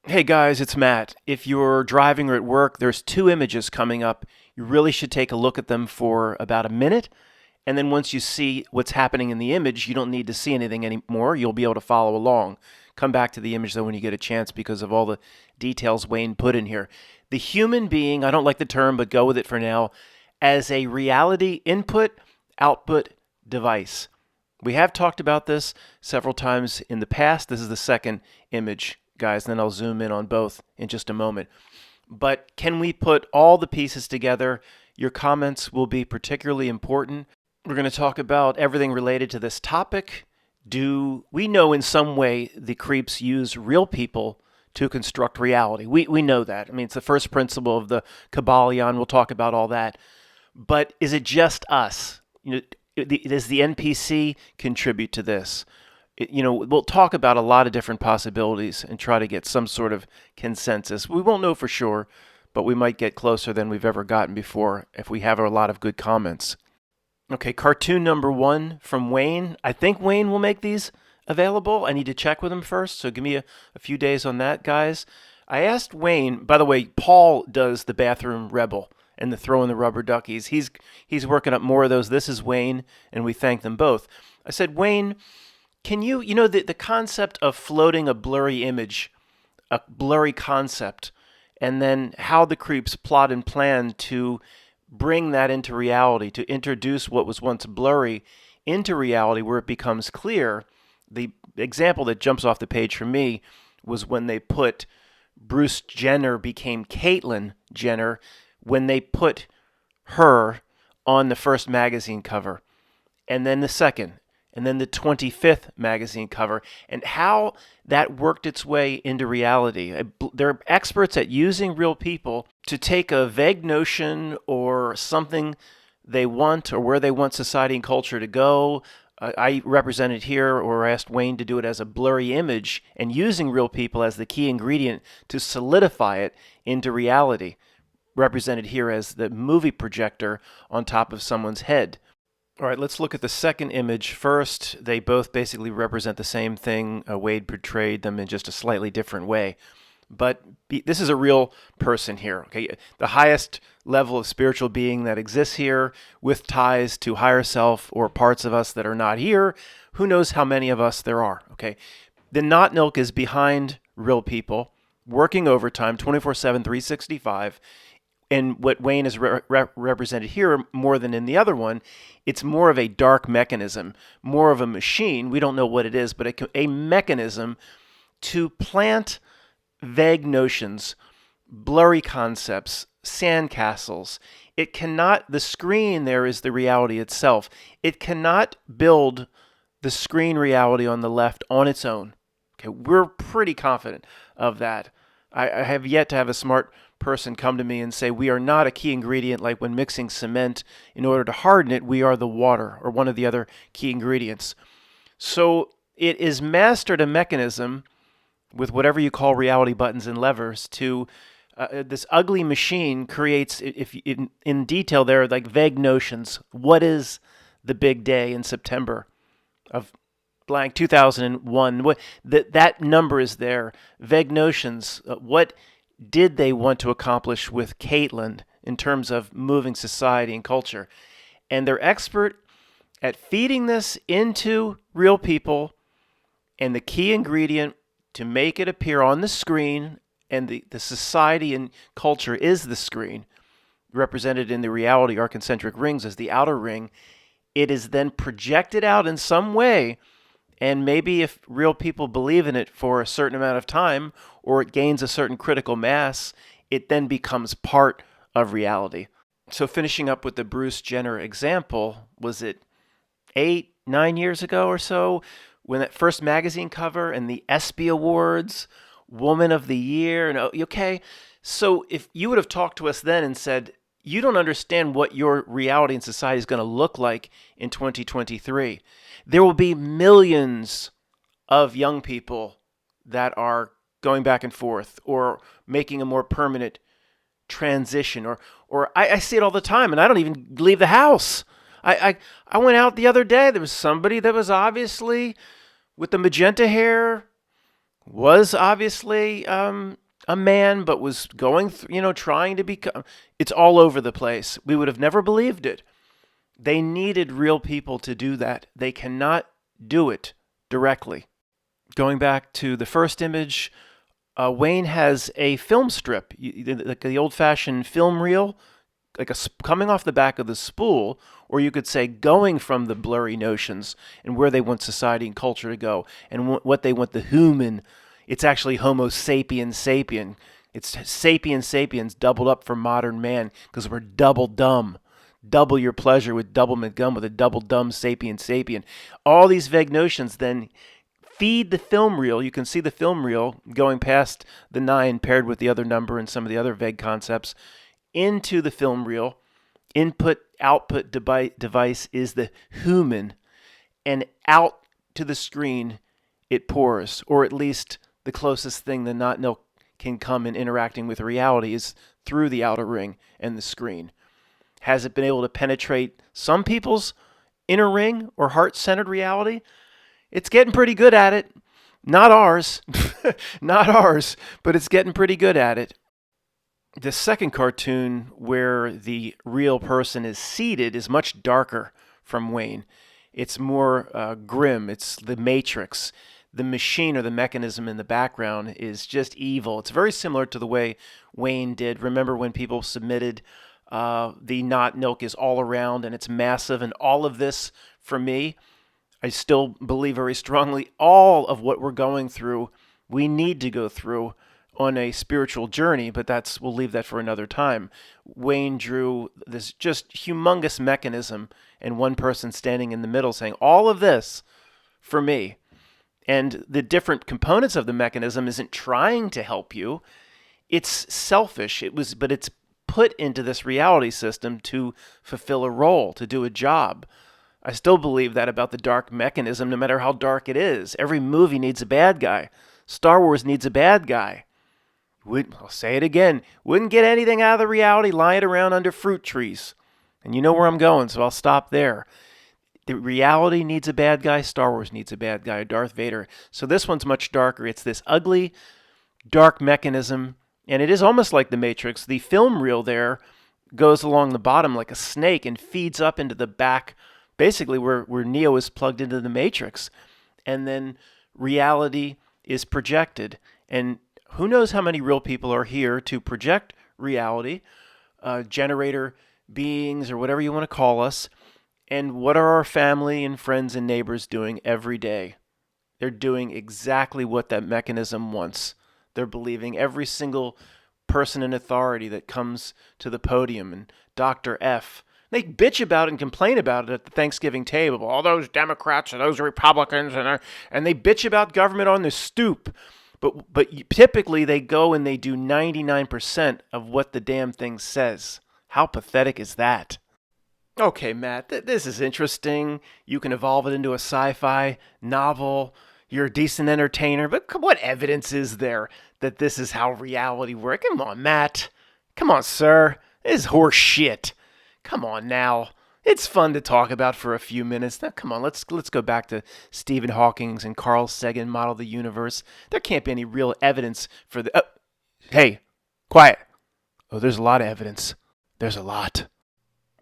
Hey guys, it's Matt. If you're driving or at work, there's two images coming up. You really should take a look at them for about a minute. And then once you see what's happening in the image, you don't need to see anything anymore. You'll be able to follow along. Come back to the image though when you get a chance because of all the details Wayne put in here. The human being, I don't like the term, but go with it for now, as a reality input output device. We have talked about this several times in the past. This is the second image, guys, and then I'll zoom in on both in just a moment. But can we put all the pieces together? Your comments will be particularly important. We're going to talk about everything related to this topic. Do we know in some way the creeps use real people to construct reality? We know that. I mean, it's the first principle of the Kabbalion. We'll talk about all that. But is it just us? Does the NPC contribute to this? We'll talk about a lot of different possibilities and try to get some sort of consensus. We won't know for sure, but we might get closer than we've ever gotten before if we have a lot of good comments. Okay, cartoon number one from Wayne. I think Wayne will make these available. I need to check with him first, so give me a few days on that, guys. I asked Wayne, by the way, Paul does the Bathroom Rebel and the Throwing the Rubber Duckies. He's working up more of those. This is Wayne, and we thank them both. I said, Wayne, can the concept of floating a blurry image, a blurry concept, and then how the creeps plot and plan to bring that into reality, to introduce what was once blurry into reality where it becomes clear. The example that jumps off the page for me was when they put Bruce Jenner became Caitlyn Jenner when they put her on the first magazine cover, and then the second, and then the 25th magazine cover, and how that worked its way into reality. They're experts at using real people to take a vague notion or something they want or where they want society and culture to go. I represented here, or asked Wayne to do it as a blurry image and using real people as the key ingredient to solidify it into reality, represented here as the movie projector on top of someone's head. All right, let's look at the second image first. They both basically represent the same thing. Wade portrayed them in just a slightly different way. But this is a real person here, okay? The highest level of spiritual being that exists here with ties to higher self or parts of us that are not here. Who knows how many of us there are, okay? The Not Nilk is behind real people, working overtime 24/7, 365. And what Wayne is represented here more than in the other one, it's more of a dark mechanism, more of a machine. We don't know what it is, but a mechanism to plant vague notions, blurry concepts, sandcastles. The screen there is the reality itself. It cannot build the screen reality on the left on its own. Okay, we're pretty confident of that. I have yet to have a smart person come to me and say, we are not a key ingredient like when mixing cement. In order to harden it, we are the water or one of the other key ingredients. So it is mastered a mechanism with whatever you call reality buttons and levers to this ugly machine creates, if in detail there are like vague notions. What is the big day in September of blank 2001? That number is there. Vague notions. What did they want to accomplish with Caitlyn in terms of moving society and culture? And they're expert at feeding this into real people, and the key ingredient to make it appear on the screen, and the society and culture is the screen, represented in the reality our concentric rings as the outer ring. It is then projected out in some way, and maybe if real people believe in it for a certain amount of time, or it gains a certain critical mass, it then becomes part of reality. So finishing up with the Bruce Jenner example, was it 8-9 years ago or so, when that first magazine cover and the ESPY Awards, Woman of the Year, and okay, so if you would have talked to us then and said, you don't understand what your reality and society is going to look like in 2023. There will be millions of young people that are going back and forth or making a more permanent transition. Or I see it all the time, and I don't even leave the house. I went out the other day. There was somebody that was obviously with the magenta hair, Was obviously a man, but was going through, trying to become. It's all over the place. We would have never believed it. They needed real people to do that. They cannot do it directly. Going back to the first image, Wayne has a film strip, like the old-fashioned film reel, like coming off the back of the spool, or you could say going from the blurry notions and where they want society and culture to go, and what they want the human. It's actually Homo sapiens sapien. It's sapiens sapiens doubled up for modern man because we're double dumb. Double your pleasure with double McGum with a double dumb sapien sapien. All these vague notions then feed the film reel. You can see the film reel going past the 9 paired with the other number and some of the other vague concepts into the film reel. Input output device is the human, and out to the screen it pours, or at least the closest thing the not nil can come in interacting with reality is through the outer ring and the screen. Has it been able to penetrate some people's inner ring or heart-centered reality? It's getting pretty good at it. Not ours. Not ours, but it's getting pretty good at it. The second cartoon, where the real person is seated, is much darker from Wayne. It's more grim. It's the Matrix. The machine or the mechanism in the background is just evil. It's very similar to the way Wayne did. Remember when people submitted the not milk is all around and it's massive, and all of this for me, I still believe very strongly all of what we're going through, we need to go through on a spiritual journey, but we'll leave that for another time. Wayne drew this just humongous mechanism and one person standing in the middle saying, all of this for me. And the different components of the mechanism isn't trying to help you. It's selfish. But it's put into this reality system to fulfill a role, to do a job. I still believe that about the dark mechanism, no matter how dark it is. Every movie needs a bad guy. Star Wars needs a bad guy. I'll say it again. Wouldn't get anything out of the reality lying around under fruit trees. And you know where I'm going, so I'll stop there. The reality needs a bad guy. Star Wars needs a bad guy, Darth Vader. So this one's much darker. It's this ugly, dark mechanism, and it is almost like the Matrix. The film reel there goes along the bottom like a snake and feeds up into the back, basically where Neo is plugged into the Matrix. And then reality is projected. And who knows how many real people are here to project reality, generator beings or whatever you want to call us. And what are our family and friends and neighbors doing every day? They're doing exactly what that mechanism wants. They're believing every single person in authority that comes to the podium, and Dr. F. They bitch about it and complain about it at the Thanksgiving table. All those Democrats and those Republicans, and they bitch about government on the stoop. But typically they go and they do 99% of what the damn thing says. How pathetic is that? Okay, Matt, this is interesting. You can evolve it into a sci-fi novel. You're a decent entertainer, but what evidence is there that this is how reality works? Come on, Matt. Come on, sir. This is horse shit. Come on now. It's fun to talk about for a few minutes. Now, come on, let's go back to Stephen Hawking's and Carl Sagan model of the universe. There can't be any real evidence for the... hey, quiet. Oh, there's a lot of evidence. There's a lot.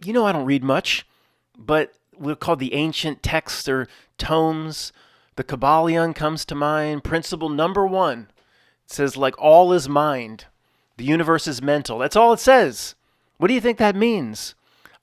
You know I don't read much, but we'll call the ancient texts or tomes. The Kabbalion comes to mind. Principle number 1. It says, like all is mind. The universe is mental. That's all it says. What do you think that means?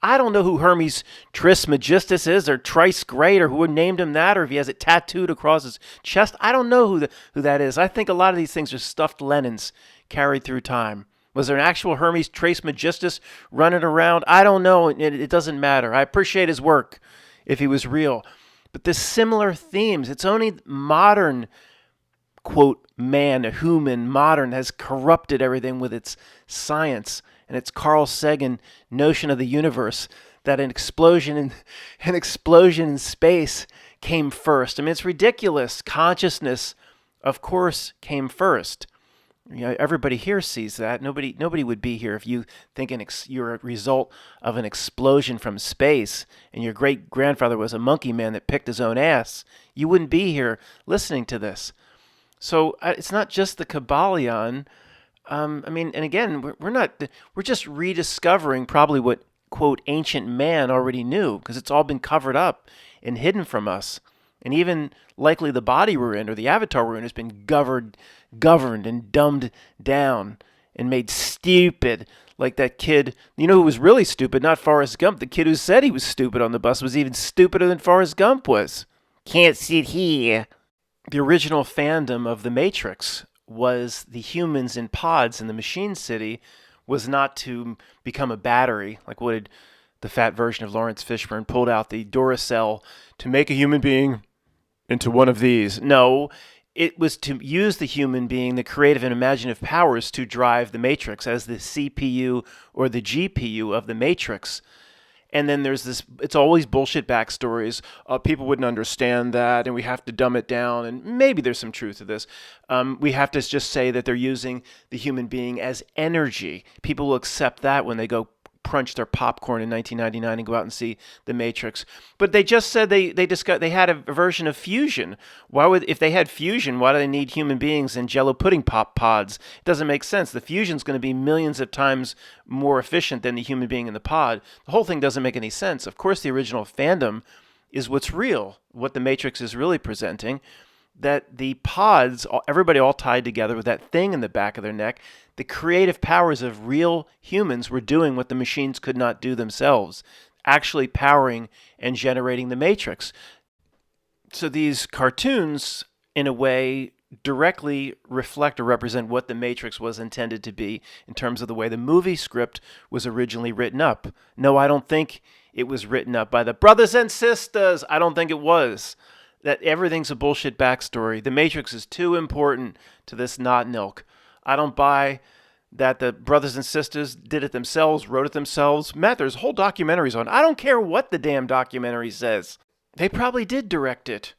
I don't know who Hermes Trismegistus is, or Trice Great, or who named him that, or if he has it tattooed across his chest. I don't know who that is. I think a lot of these things are stuffed Lenins carried through time. Was there an actual Hermes Trismegistus running around? I don't know. It doesn't matter. I appreciate his work if he was real. But the similar themes, it's only modern, quote, man, human, modern, has corrupted everything with its science and its Carl Sagan notion of the universe, that an explosion in space came first. I mean, it's ridiculous. Consciousness, of course, came first. You know, everybody here sees that. Nobody would be here if you think you're a result of an explosion from space and your great-grandfather was a monkey man that picked his own ass. You wouldn't be here listening to this. So it's not just the Kabbalion. I mean, and again, we're not, we're just rediscovering probably what, quote, ancient man already knew, because it's all been covered up and hidden from us. And even likely the body we're in or the avatar we're in has been governed and dumbed down and made stupid. Like that kid, you know who was really stupid? Not Forrest Gump. The kid who said he was stupid on the bus was even stupider than Forrest Gump was. Can't sit here. The original fandom of The Matrix was the humans in pods in the machine city was not to become a battery, like what did the fat version of Lawrence Fishburne pulled out the Duracell to make a human being into one of these. No, it was to use the human being, the creative and imaginative powers to drive the Matrix as the CPU or the GPU of the Matrix. And then there's this, it's always bullshit backstories. People wouldn't understand that, and we have to dumb it down. And maybe there's some truth to this. We have to just say that they're using the human being as energy. People will accept that when they go crunch their popcorn in 1999 and go out and see The Matrix. But they just said they had a version of fusion. Why would, if they had fusion, why do they need human beings and Jello pudding pop pods? It doesn't make sense. The fusion's going to be millions of times more efficient than the human being in the pod. The whole thing doesn't make any sense. Of course, the original fandom is what's real, what The Matrix is really presenting. That the pods, everybody all tied together with that thing in the back of their neck, the creative powers of real humans were doing what the machines could not do themselves, actually powering and generating the Matrix. So these cartoons, in a way, directly reflect or represent what the Matrix was intended to be in terms of the way the movie script was originally written up. No, I don't think it was written up by the brothers and sisters. I don't think it was. That everything's a bullshit backstory. The Matrix is too important to this not nilk. I don't buy that the brothers and sisters did it themselves, wrote it themselves. Matt, there's whole documentaries on it. I don't care what the damn documentary says. They probably did direct it,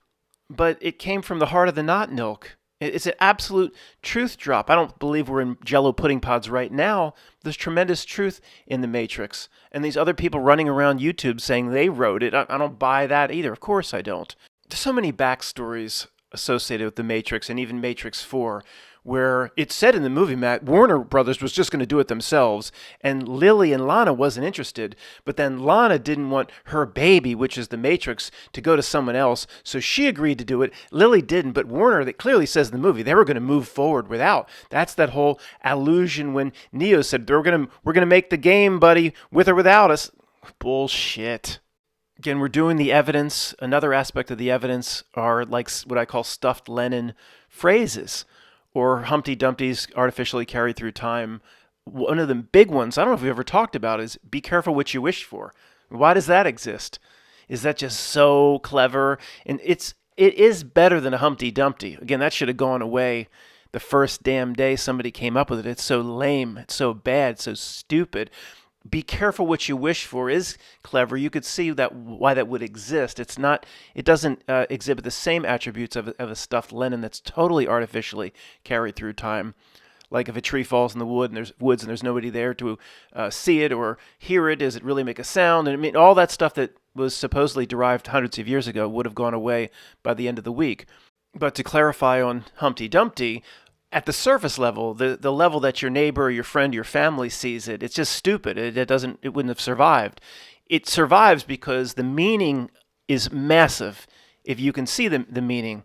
but it came from the heart of the not nilk. It's an absolute truth drop. I don't believe we're in Jello pudding pods right now. There's tremendous truth in The Matrix. And these other people running around YouTube saying they wrote it, I don't buy that either. Of course I don't. There's so many backstories associated with The Matrix and even Matrix 4, where it said in the movie, Matt, Warner Brothers was just going to do it themselves, and Lily and Lana wasn't interested, but then Lana didn't want her baby, which is The Matrix, to go to someone else, so she agreed to do it. Lily didn't, but Warner, that clearly says in the movie, they were going to move forward without. That's that whole allusion when Neo said, we're going to make the game, buddy, with or without us. Bullshit. Again, we're doing the evidence. Another aspect of the evidence are like what I call stuffed Lenin phrases or Humpty Dumpty's artificially carried through time. One of the big ones, I don't know if we've ever talked about, is be careful what you wish for. Why does that exist? Is that just so clever? And it is better than a Humpty Dumpty. Again, that should have gone away the first damn day somebody came up with it. It's so lame. It's so bad. So stupid. Be careful what you wish for is clever. You could see that why that would exist. It's not. It doesn't exhibit the same attributes of a stuffed Lenin that's totally artificially carried through time. Like if a tree falls in the woods and there's nobody there to see it or hear it, does it really make a sound? And I mean, all that stuff that was supposedly derived hundreds of years ago would have gone away by the end of the week. But to clarify on Humpty Dumpty, at the surface level, the level that your neighbor, your friend, your family sees it, it's just stupid. It wouldn't have survived. It survives because the meaning is massive. If you can see the meaning,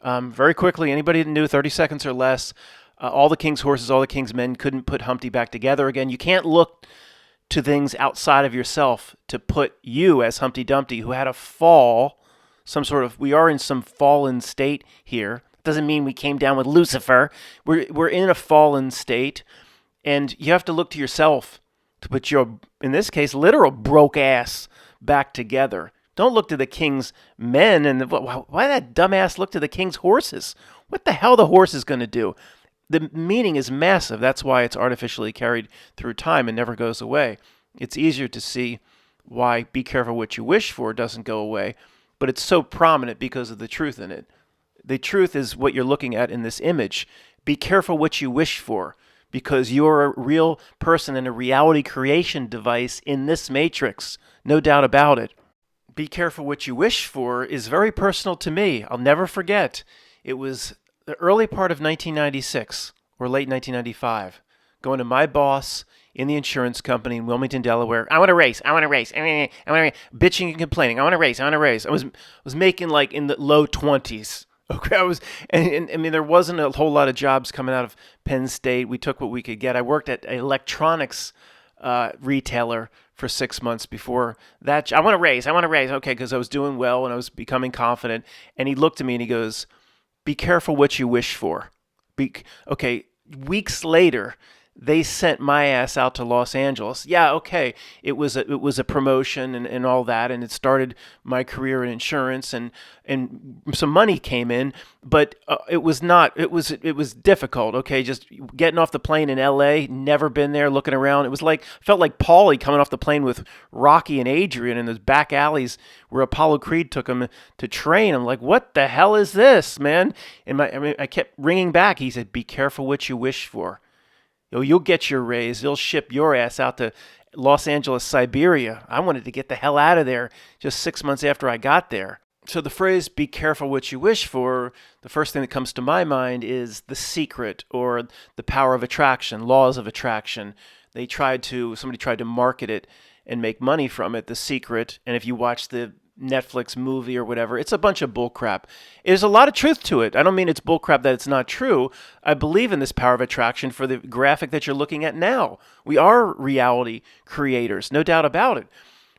very quickly, anybody that knew 30 seconds or less, all the king's horses, all the king's men couldn't put Humpty back together again. You can't look to things outside of yourself to put you as Humpty Dumpty, who had a fall, we are in some fallen state here. Doesn't mean we came down with Lucifer. We're in a fallen state, and you have to look to yourself to put your, in this case, literal broke ass back together. Don't look to the king's men and why that dumbass look to the king's horses? What the hell the horse is going to do? The meaning is massive. That's why it's artificially carried through time and never goes away. It's easier to see why be careful what you wish for doesn't go away, but it's so prominent because of the truth in it. The truth is what you're looking at in this image. Be careful what you wish for, because you're a real person and a reality creation device in this matrix. No doubt about it. Be careful what you wish for is very personal to me. I'll never forget. It was the early part of 1996 or late 1995, going to my boss in the insurance company in Wilmington, Delaware. I want to race. I want to race. I want to race. Bitching and complaining. I want to race. I want to race. I was making like in the low 20s. Okay, and I mean, there wasn't a whole lot of jobs coming out of Penn State. We took what we could get. I worked at an electronics retailer for 6 months before that. I want to race. I want to race. Okay, because I was doing well and I was becoming confident. And he looked at me and he goes, "Be careful what you wish for." Okay, weeks later, they sent my ass out to Los Angeles. Yeah, okay, it was a promotion and all that, and it started my career in insurance, and some money came in, but it was difficult. Okay, just getting off the plane in L.A. Never been there. Looking around, felt like Paulie coming off the plane with Rocky and Adrian in those back alleys where Apollo Creed took him to train. I'm like, what the hell is this, man? And I kept ringing back. He said, "Be careful what you wish for. You'll get your raise. They'll ship your ass out to Los Angeles, Siberia." I wanted to get the hell out of there just 6 months after I got there. So the phrase, "be careful what you wish for," the first thing that comes to my mind is The Secret or The Power of Attraction, Laws of Attraction. Somebody tried to market it and make money from it, The Secret. And if you watch the Netflix movie or whatever, it's a bunch of bullcrap. There's a lot of truth to it. I don't mean it's bullcrap that it's not true. I believe in this power of attraction for the graphic that you're looking at now. We are reality creators, no doubt about it.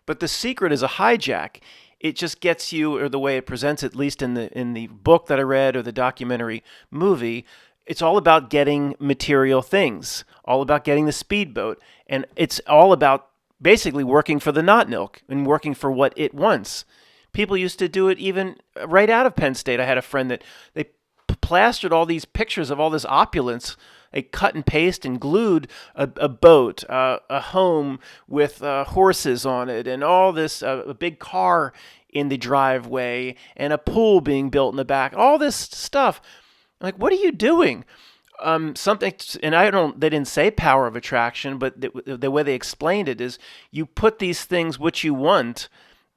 But The Secret is a hijack. It just gets you, or the way it presents, at least in the book that I read or the documentary movie, it's all about getting material things, all about getting the speedboat, and it's all about basically working for the Notnilk and working for what it wants. People used to do it even right out of Penn State. I had a friend that they plastered all these pictures of all this opulence. They cut and paste and glued a boat, a home with horses on it, and all this, a big car in the driveway, and a pool being built in the back. All this stuff. Like, what are you doing? Something, and they didn't say power of attraction, but the way they explained it is you put these things which you want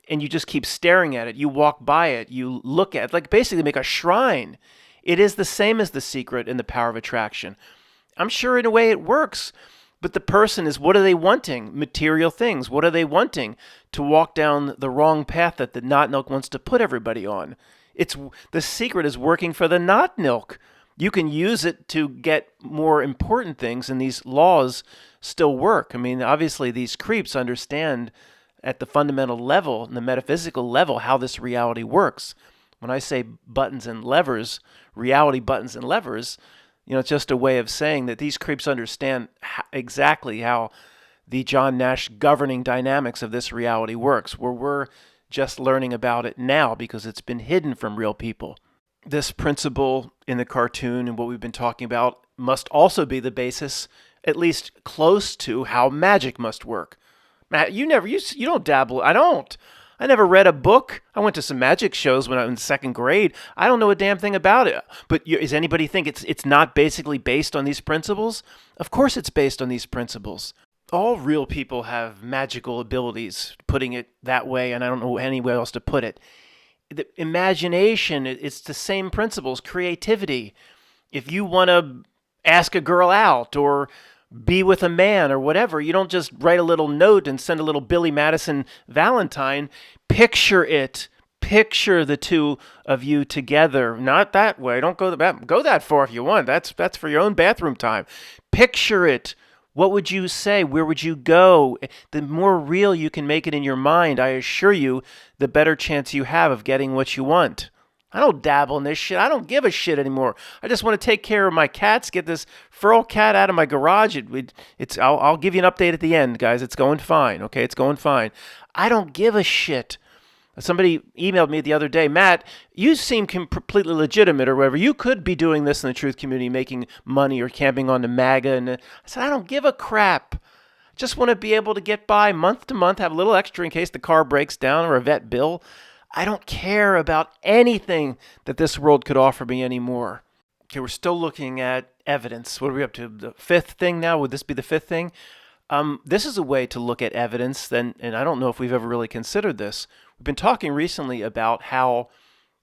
and you just keep staring at it. You walk by it, you look at it, like basically make a shrine. It is the same as The Secret and the power of attraction. I'm sure in a way it works, but the person is, what are they wanting? Material things. What are they wanting? To walk down the wrong path that the Notnilk wants to put everybody on. The Secret is working for the Notnilk. You can use it to get more important things, and these laws still work. I mean, obviously, these creeps understand at the fundamental level, the metaphysical level, how this reality works. When I say buttons and levers, reality buttons and levers, it's just a way of saying that these creeps understand exactly how the John Nash governing dynamics of this reality works, where we're just learning about it now because it's been hidden from real people. This principle in the cartoon and what we've been talking about must also be the basis, at least close to, how magic must work. Matt, you don't dabble. I don't. I never read a book. I went to some magic shows when I was in second grade. I don't know a damn thing about it. But does anybody think it's not basically based on these principles? Of course it's based on these principles. All real people have magical abilities, putting it that way, and I don't know anywhere else to put it. The imagination, it's the same principles. Creativity. If you want to ask a girl out or be with a man or whatever, you don't just write a little note and send a little Billy Madison Valentine. Picture it. Picture the two of you together. Not that way. Don't go that far if you want. That's for your own bathroom time. Picture it. What would you say? Where would you go? The more real you can make it in your mind, I assure you, the better chance you have of getting what you want. I don't dabble in this shit. I don't give a shit anymore. I just want to take care of my cats, get this feral cat out of my garage. I'll give you an update at the end, guys. It's going fine, okay? It's going fine. I don't give a shit. Somebody emailed me the other day, "Matt, you seem completely legitimate or whatever. You could be doing this in the truth community, making money or camping on the MAGA." And I said, I don't give a crap. Just want to be able to get by month to month, have a little extra in case the car breaks down or a vet bill. I don't care about anything that this world could offer me anymore. Okay, we're still looking at evidence. What are we up to? The fifth thing now? Would this be the fifth thing? This is a way to look at evidence, and I don't know if we've ever really considered this. We've been talking recently about how,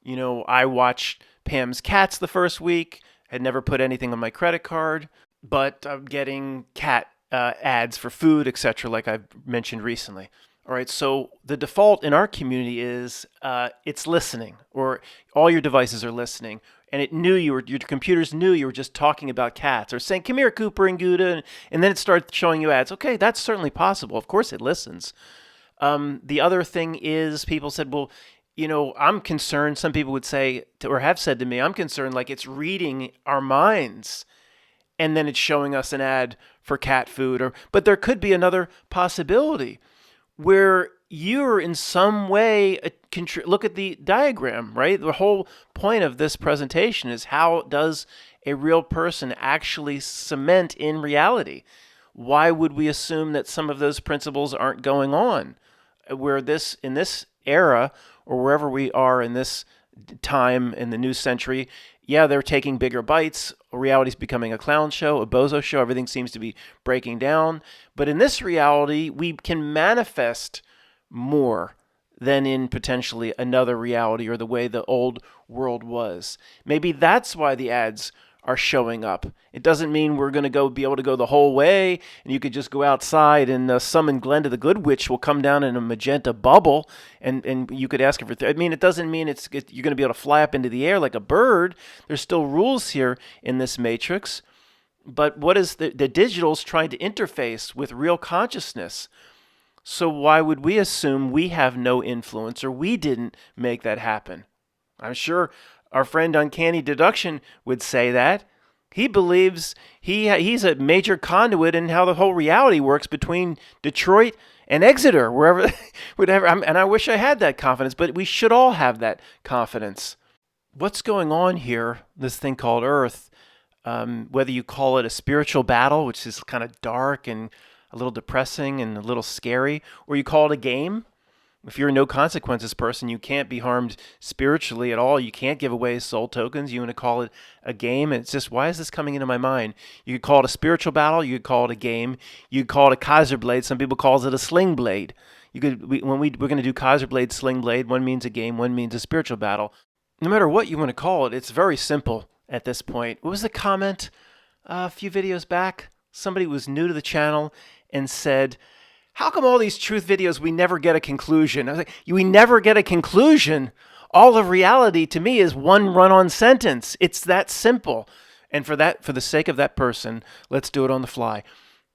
I watch Pam's cats the first week. Had never put anything on my credit card, but I'm getting cat ads for food, etc., like I've mentioned recently. All right, so the default in our community is it's listening, or all your devices are listening, and it knew your computers knew you were just talking about cats, or saying, "Come here, Cooper and Gouda," and then it started showing you ads. Okay, that's certainly possible. Of course, it listens. The other thing is, people said, "Well, I'm concerned." Some people would say, or have said to me, "I'm concerned, like it's reading our minds." And then it's showing us an ad for cat food, but there could be another possibility where you're in some way look at the diagram, right? The whole point of this presentation is, how does a real person actually cement in reality? Why would we assume that some of those principles aren't going on? Where in this era, or wherever we are in this time in the new century, yeah, they're taking bigger bites. Reality's becoming a clown show, a bozo show. Everything seems to be breaking down. But in this reality, we can manifest more than in potentially another reality, or the way the old world was. Maybe that's why the ads are showing up. It doesn't mean we're going to be able to go the whole way, and you could just go outside and summon Glenda the Good Witch will come down in a magenta bubble, and you could ask her for. It doesn't mean you're going to be able to fly up into the air like a bird. There's still rules here in this matrix. But what is the digital's trying to interface with real consciousness? So why would we assume we have no influence, or we didn't make that happen? I'm sure our friend Uncanny Deduction would say that. He believes he's a major conduit in how the whole reality works between Detroit and Exeter, wherever, whatever. And I wish I had that confidence, but we should all have that confidence. What's going on here, this thing called Earth, whether you call it a spiritual battle, which is kind of dark and a little depressing and a little scary, or you call it a game. If you're a no consequences person, you can't be harmed spiritually at all. You can't give away soul tokens. You want to call it a game. And it's just, why is this coming into my mind? You could call it a spiritual battle. You could call it a game. You could call it a Kaiser blade. Some people call it a sling blade. We're going to do Kaiser blade, sling blade. One means a game. One means a spiritual battle. No matter what you want to call it, it's very simple at this point. What was the comment a few videos back? Somebody was new to the channel and said, "How come all these truth videos, we never get a conclusion?" I was like, we never get a conclusion? All of reality to me is one run-on sentence. It's that simple. And for the sake of that person, let's do it on the fly.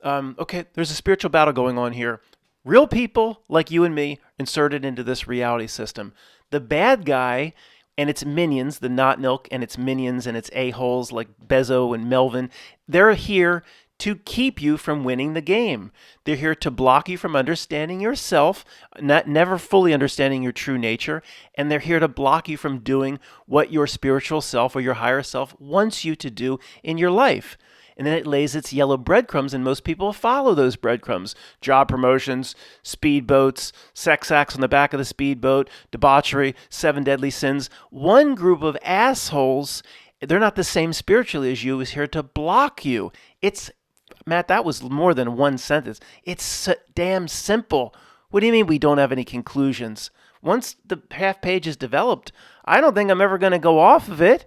Okay, there's a spiritual battle going on here. Real people like you and me inserted into this reality system. The bad guy and its minions, the Not Nilk and its minions and its a-holes like Bezo and Melvin, they're here to keep you from winning the game. They're here to block you from understanding yourself, never fully understanding your true nature, and they're here to block you from doing what your spiritual self or your higher self wants you to do in your life. And then it lays its yellow breadcrumbs, and most people follow those breadcrumbs. Job promotions, speedboats, sex acts on the back of the speedboat, debauchery, 7 deadly sins. One group of assholes, they're not the same spiritually as you, is here to block you. Matt, that was more than one sentence. It's so damn simple. What do you mean we don't have any conclusions? Once the half page is developed, I don't think I'm ever going to go off of it.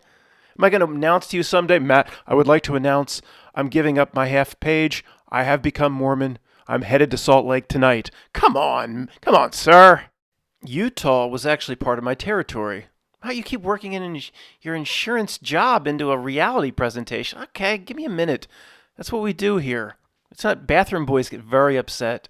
Am I going to announce to you someday, Matt, I would like to announce I'm giving up my half page. I have become Mormon. I'm headed to Salt Lake tonight. Come on, sir. Utah was actually part of my territory. How you keep working in your insurance job into a reality presentation? Okay, give me a minute. That's what we do here. It's not, bathroom boys get very upset.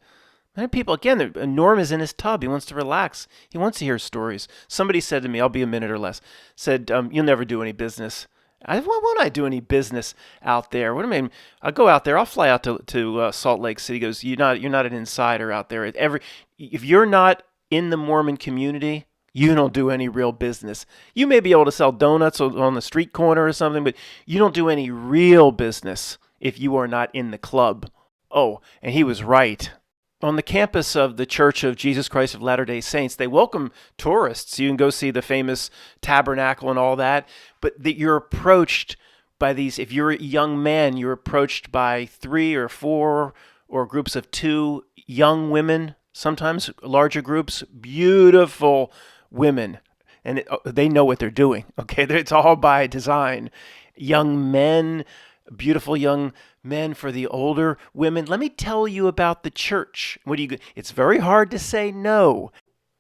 Many people, again, Norm is in his tub. He wants to relax. He wants to hear stories. Somebody said to me, I'll be a minute or less, said, you'll never do any business. Why won't I do any business out there? What do I mean? I'll go out there. I'll fly out to Salt Lake City. He goes, you're not an insider out there. If you're not in the Mormon community, you don't do any real business. You may be able to sell donuts on the street corner or something, but you don't do any real business if you are not in the club. Oh, and he was right. On the campus of the Church of Jesus Christ of Latter-day Saints, they welcome tourists. You can go see the famous tabernacle and all that, but that you're approached by these, if you're a young man, you're approached by 3 or 4 or groups of 2 young women, sometimes larger groups, beautiful women. and they know what they're doing. Okay, it's all by design. Young men, beautiful young men for the older women. Let me tell you about the church. It's very hard to say no.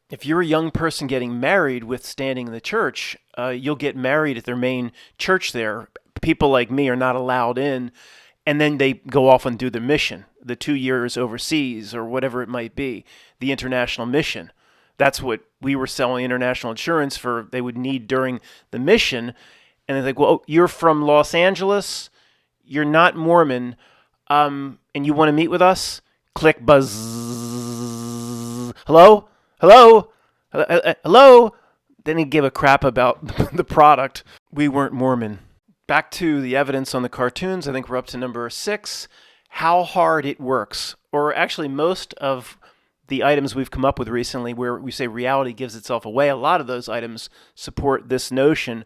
If you're a young person getting married with standing in the church, you'll get married at their main church there. People like me are not allowed in, and then they go off and do the mission, the 2 years overseas or whatever it might be, the international mission. That's what we were selling international insurance for. They would need during the mission. And they're like, well, you're from Los Angeles, you're not Mormon, and you want to meet with us? Click buzz. Hello? Hello? Hello? They didn't give a crap about the product. We weren't Mormon. Back to the evidence on the cartoons. I think we're up to number 6. How hard it works. Or actually, most of the items we've come up with recently where we say reality gives itself away, a lot of those items support this notion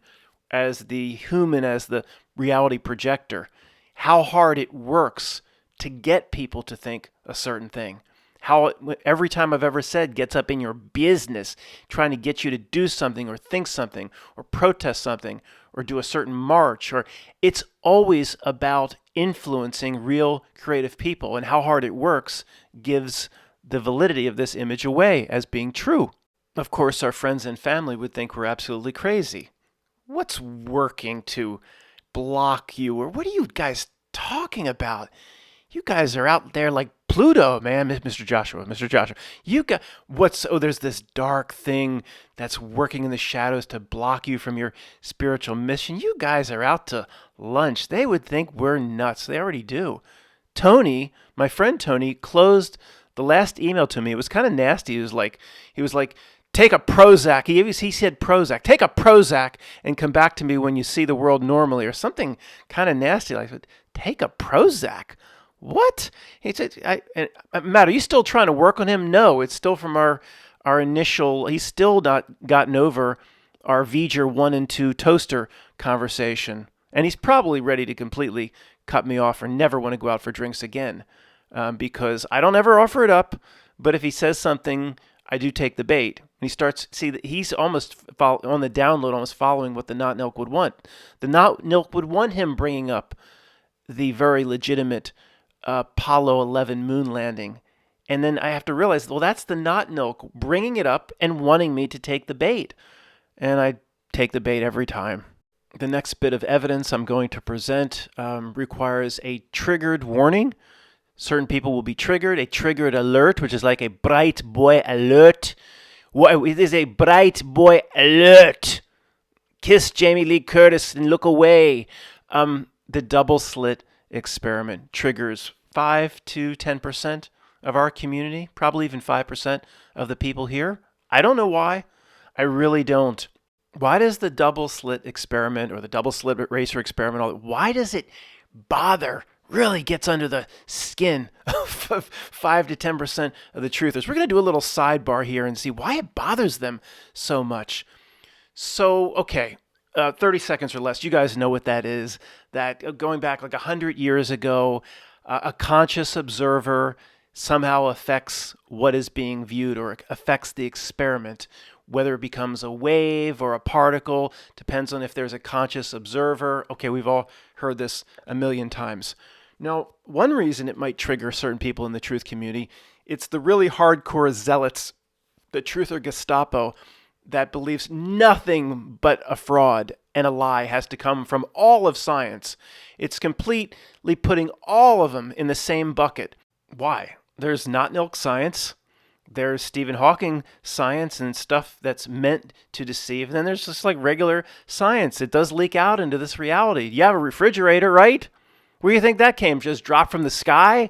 as the human, as the reality projector. How hard it works to get people to think a certain thing. How every time I've ever said gets up in your business, trying to get you to do something or think something or protest something or do a certain march, or it's always about influencing real creative people, and how hard it works gives the validity of this image away as being true. Of course, our friends and family would think we're absolutely crazy. What's working to block you? Or what are you guys talking about? You guys are out there like Pluto, man, Mr. Joshua. You got there's this dark thing that's working in the shadows to block you from your spiritual mission. You guys are out to lunch. They would think we're nuts. They already do. Tony, my friend Tony, closed the last email to me. It was kind of nasty. He was like, take a Prozac. He said Prozac. Take a Prozac and come back to me when you see the world normally, or something kind of nasty like that. Take a Prozac. What? He said, Matt, are you still trying to work on him? No, it's still from our initial, he's still not gotten over our V'ger 1 and 2 toaster conversation. And he's probably ready to completely cut me off or never want to go out for drinks again, because I don't ever offer it up. But if he says something, I do take the bait. And he starts, he's almost on the download, almost following what the Not Nilk would want. The Not Nilk would want him bringing up the very legitimate Apollo 11 moon landing. And then I have to realize, well, that's the Not Nilk bringing it up and wanting me to take the bait. And I take the bait every time. The next bit of evidence I'm going to present requires a triggered warning. Certain people will be triggered. A triggered alert, which is like a bright boy alert. It is a bright boy alert. Kiss Jamie Lee Curtis and look away. The double slit experiment triggers 5 to 10% of our community, probably even 5% of the people here. I don't know why. I really don't. Why does the double slit experiment or the double slit eraser experiment, why does it bother, really gets under the skin of 5 to 10% of the truthers? We're going to do a little sidebar here and see why it bothers them so much. So, okay. 30 seconds or less. You guys know what that is. That going back like 100 years ago, a conscious observer somehow affects what is being viewed or affects the experiment. Whether it becomes a wave or a particle, depends on if there's a conscious observer. Okay, we've all heard this a million times. Now, one reason it might trigger certain people in the truth community, it's the really hardcore zealots, the truther Gestapo, that believes nothing but a fraud and a lie has to come from all of science. It's completely putting all of them in the same bucket. Why? There's Not Nilk science. There's Stephen Hawking science and stuff that's meant to deceive. And then there's just like regular science. It does leak out into this reality. You have a refrigerator, right? Where do you think that came? Just dropped from the sky?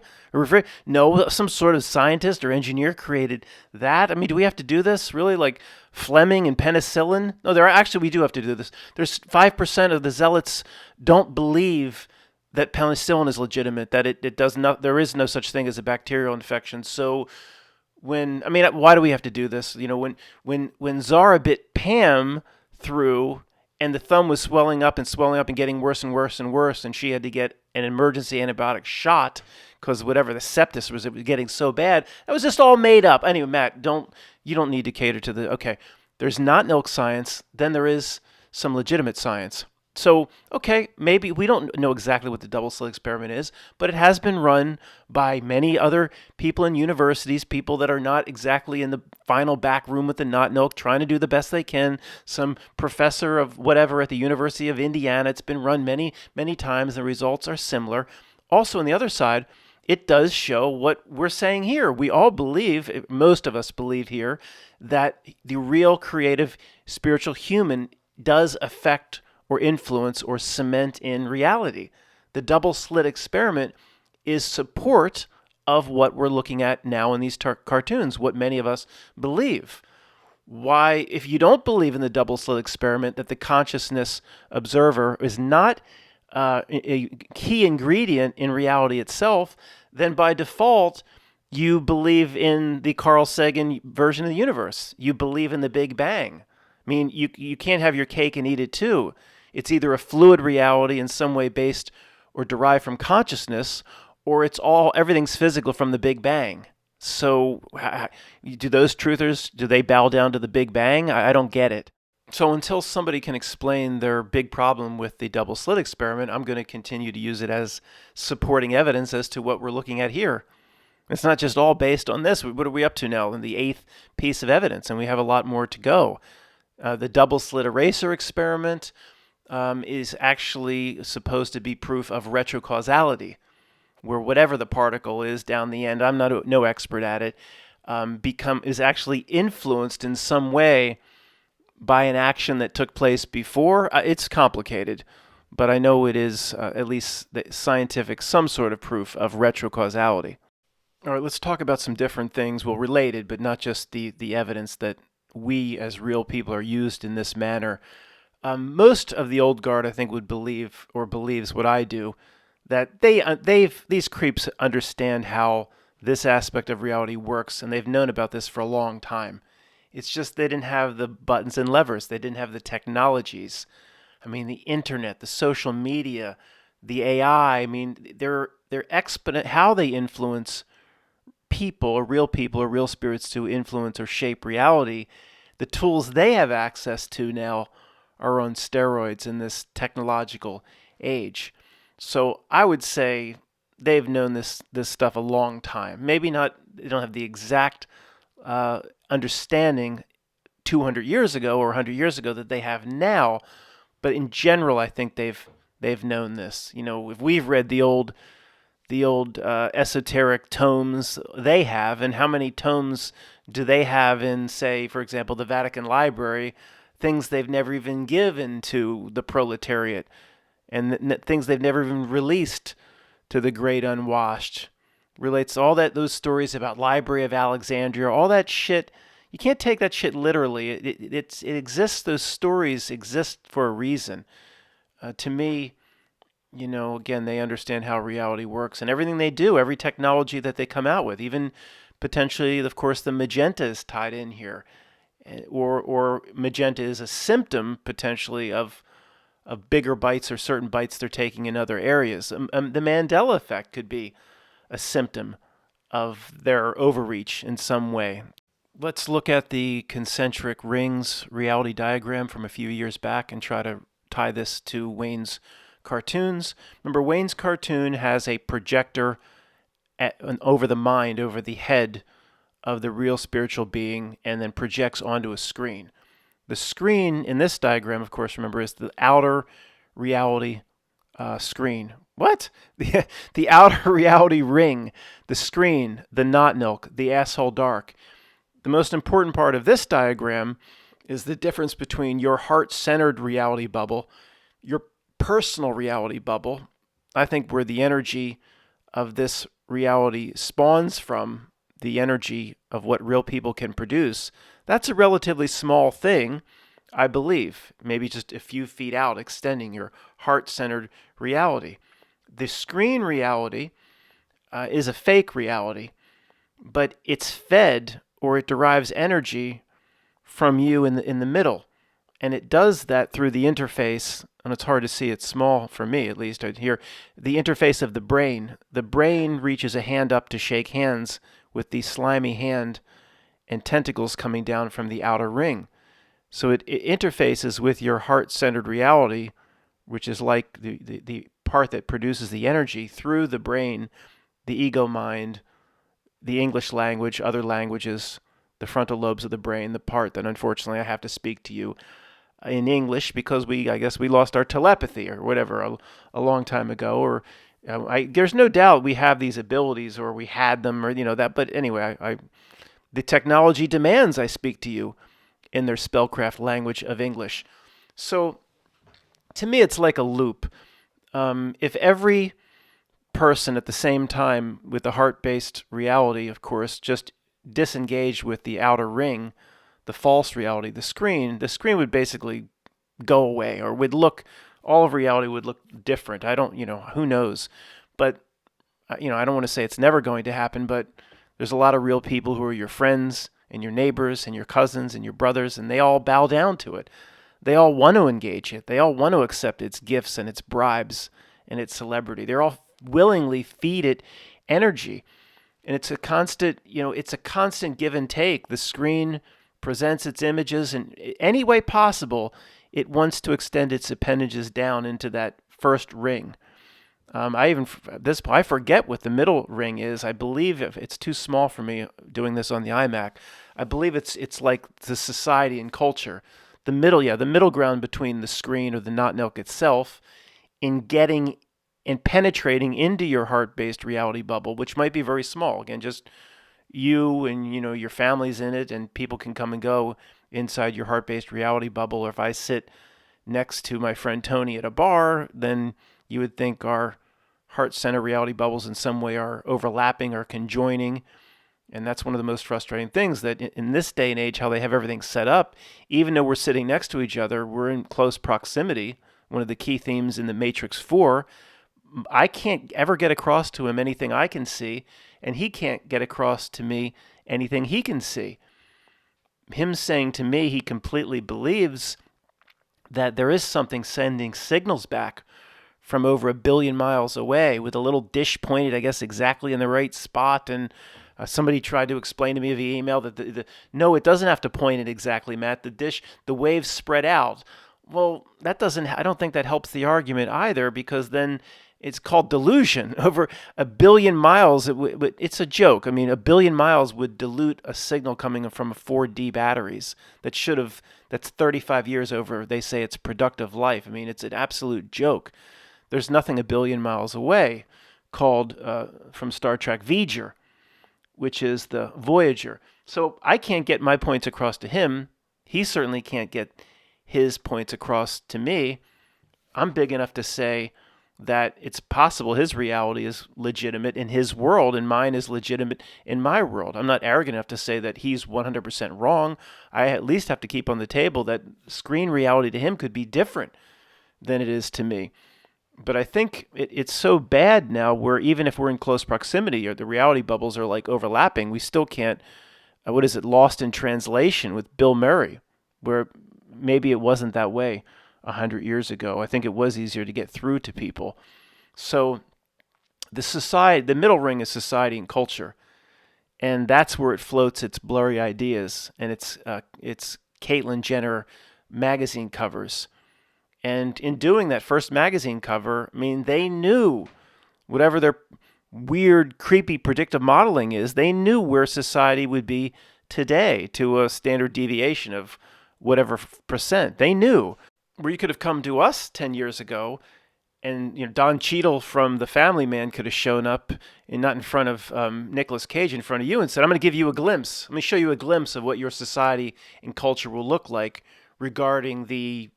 No, some sort of scientist or engineer created that. I mean, do we have to do this? Really? Like Fleming and penicillin? No, we do have to do this. There's 5% of the zealots don't believe that penicillin is legitimate, that it does not, there is no such thing as a bacterial infection. So why do we have to do this? You know, when Zara bit Pam through and the thumb was swelling up and getting worse and worse and worse, and she had to get an emergency antibiotic shot because whatever the sepsis was, it was getting so bad. That was just all made up. Anyway, Matt, you don't need to cater to the, okay. there's not milk science, then there is some legitimate science. So, okay, maybe we don't know exactly what the double slit experiment is, but it has been run by many other people in universities, people that are not exactly in the final back room with the not milk, trying to do the best they can. Some professor of whatever at the University of Indiana. It's been run many, many times. The results are similar. Also, on the other side, it does show what we're saying here. We all believe, most of us believe here, that the real creative spiritual human does affect or influence or cement in reality. The double slit experiment is support of what we're looking at now in these cartoons, what many of us believe. Why, if you don't believe in the double slit experiment, that the consciousness observer is not a key ingredient in reality itself, then by default, you believe in the Carl Sagan version of the universe. You believe in the Big Bang. I mean, you can't have your cake and eat it too. It's either a fluid reality in some way based or derived from consciousness, or everything's physical from the Big Bang. So do those truthers, do they bow down to the Big Bang? I don't get it. So until somebody can explain their big problem with the double slit experiment, I'm going to continue to use it as supporting evidence as to what we're looking at here. It's not just all based on this. What are we up to now in the 8th piece of evidence? And we have a lot more to go. The double slit eraser experiment is actually supposed to be proof of retrocausality, where whatever the particle is down the end, I'm no expert at it, is actually influenced in some way by an action that took place before. It's complicated, but I know it is at least the scientific, some sort of proof of retrocausality. All right, let's talk about some different things, well, related, but not just the evidence that we as real people are used in this manner. Most of the old guard, I think, would believe or believes what I do, that these creeps understand how this aspect of reality works, and they've known about this for a long time. It's just they didn't have the buttons and levers. They didn't have the technologies. I mean, the internet, the social media, the AI. I mean, they're exponent how they influence people or real spirits to influence or shape reality. The tools they have access to now are on steroids in this technological age. So I would say they've known this stuff a long time. Maybe not, they don't have the exact understanding 200 years ago or 100 years ago that they have now, but in general, I think they've known this. You know, if we've read the old esoteric tomes they have, and how many tomes do they have in, say, for example, the Vatican Library, things they've never even given to the proletariat, and things they've never even released to the great unwashed. Relates to all those stories about Library of Alexandria, all that shit. You can't take that shit literally. It exists. Those stories exist for a reason. To me, you know, again, they understand how reality works, and everything they do, every technology that they come out with, even potentially, of course, the magenta is tied in here, or magenta is a symptom potentially of bigger bites or certain bites they're taking in other areas. The Mandela effect could be a symptom of their overreach in some way. Let's look at the concentric rings reality diagram from a few years back and try to tie this to Wayne's cartoons. Remember, Wayne's cartoon has a projector over the mind, over the head of the real spiritual being, and then projects onto a screen. The screen in this diagram, of course, remember, is the outer reality screen. What? The outer reality ring, the screen, the not milk, the asshole dark. The most important part of this diagram is the difference between your heart-centered reality bubble, your personal reality bubble, I think where the energy of this reality spawns from, the energy of what real people can produce. That's a relatively small thing, I believe, maybe just a few feet out, extending your heart-centered reality. The screen reality is a fake reality, but it's fed or it derives energy from you in the middle. And it does that through the interface, and it's hard to see, it's small for me at least, here, the interface of the brain. The brain reaches a hand up to shake hands with the slimy hand and tentacles coming down from the outer ring. So it interfaces with your heart-centered reality, which is like the part that produces the energy through the brain, the ego mind, the English language, other languages, the frontal lobes of the brain, the part that unfortunately I have to speak to you in English because I guess we lost our telepathy or whatever a long time ago. Or there's no doubt we have these abilities, or we had them, or that. But anyway, the technology demands I speak to you in their spellcraft language of English. So to me, it's like a loop. If every person at the same time with the heart-based reality, of course, just disengaged with the outer ring, the false reality, the screen would basically go away, or would look, all of reality would look different. I don't, who knows? But, I don't want to say it's never going to happen, but there's a lot of real people who are your friends and your neighbors and your cousins and your brothers, and they all bow down to it. They all want to engage it. They all want to accept its gifts and its bribes and its celebrity. They're all willingly feed it energy. And it's a constant, it's a constant give and take. The screen presents its images in any way possible. It wants to extend its appendages down into that first ring. I forget what the middle ring is. I believe if it's too small for me doing this on the iMac. I believe it's like the society and culture. The middle ground between the screen or the not milk itself in getting and penetrating into your heart-based reality bubble, which might be very small. Again, just you and your family's in it, and people can come and go inside your heart-based reality bubble. Or if I sit next to my friend Tony at a bar, then you would think our heart center reality bubbles in some way are overlapping or conjoining. And that's one of the most frustrating things, that in this day and age, how they have everything set up, even though we're sitting next to each other, we're in close proximity. One of the key themes in the Matrix 4, I can't ever get across to him anything I can see, and he can't get across to me anything he can see. Him saying to me he completely believes that there is something sending signals back from over 1 billion miles away with a little dish pointed, I guess, exactly in the right spot. And somebody tried to explain to me via email that no, it doesn't have to point it exactly, Matt. The waves spread out. Well, I don't think that helps the argument either, because then it's called delusion. Over 1 billion miles, it's a joke. I mean, 1 billion miles would dilute a signal coming from 4D batteries that's 35 years over, they say, its productive life. I mean, it's an absolute joke. There's nothing 1 billion miles away called, from Star Trek, V'ger, which is the Voyager. So I can't get my points across to him. He certainly can't get his points across to me. I'm big enough to say that it's possible his reality is legitimate in his world and mine is legitimate in my world. I'm not arrogant enough to say that he's 100% wrong. I at least have to keep on the table that screen reality to him could be different than it is to me. But I think it's so bad now where even if we're in close proximity or the reality bubbles are like overlapping, we still can't, Lost in Translation with Bill Murray, where maybe it wasn't that way 100 years ago. I think it was easier to get through to people. So the middle ring is society and culture, and that's where it floats its blurry ideas and its Caitlyn Jenner magazine covers. And in doing that first magazine cover, I mean, they knew whatever their weird, creepy predictive modeling is, they knew where society would be today to a standard deviation of whatever percent. They knew where you could have come to us 10 years ago, and Don Cheadle from The Family Man could have shown up, and not in front of Nicolas Cage, in front of you, and said, I'm going to give you a glimpse. Let me show you a glimpse of what your society and culture will look like regarding the,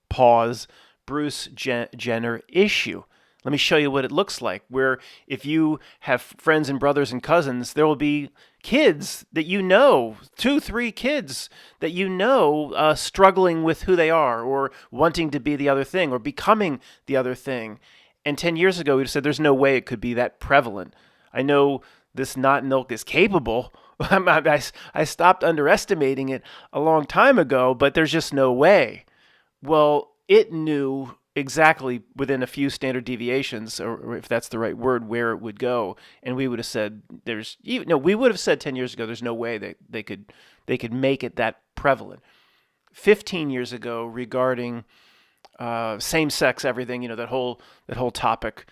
pause, Bruce Jenner issue. Let me show you what it looks like, where if you have friends and brothers and cousins, there will be kids that 2, 3 kids that struggling with who they are or wanting to be the other thing or becoming the other thing. And 10 years ago, we'd have said there's no way it could be that prevalent. I know this not milk is capable. I stopped underestimating it a long time ago, but there's just no way. Well, it knew exactly within a few standard deviations, or if that's the right word, where it would go. And we would have said we would have said 10 years ago, there's no way that they could make it that prevalent. 15 years ago regarding same-sex everything, that whole topic,